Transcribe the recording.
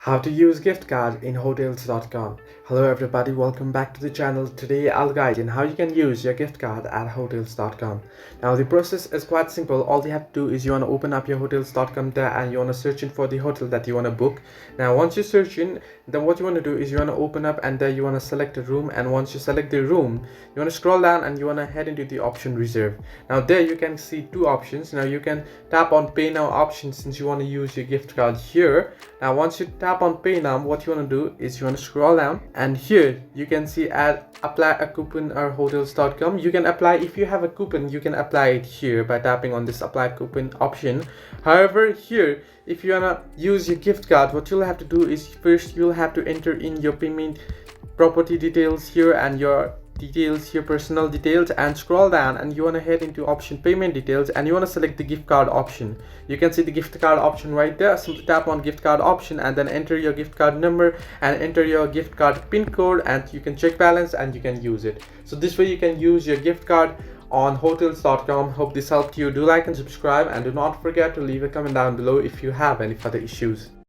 How to use gift card in hotels.com. Hello everybody, welcome back to the channel. Today I'll guide you on how you can use your gift card at hotels.com. Now the process is quite simple. All you have to do is you want to open up your hotels.com there and you want to search in for the hotel that you want to book. Now once you search in, then what you want to do is you want to open up and there you want to select a room, and once you select the room, you want to scroll down and you want to head into the option reserve. Now there you can see two options. Now you can tap on pay now option since you want to use your gift card here. Now once you tap on pay now, what you want to do is you want to scroll down and here you can see add apply a coupon or hotels.com. You can apply, if you have a coupon you can apply it here by tapping on this apply coupon option. However, here if you want to use your gift card, what you'll have to do is first you'll have to enter in your payment property details here and your details, your personal details, and scroll down and you want to head into option payment details and you want to select the gift card option. You can see the gift card option right there. Simply tap on gift card option and then enter your gift card number and enter your gift card pin code, and you can check balance and you can use it. So this way you can use your gift card on hotels.com. Hope this helped you. Do like and subscribe, and do not forget to leave a comment down below if you have any further issues.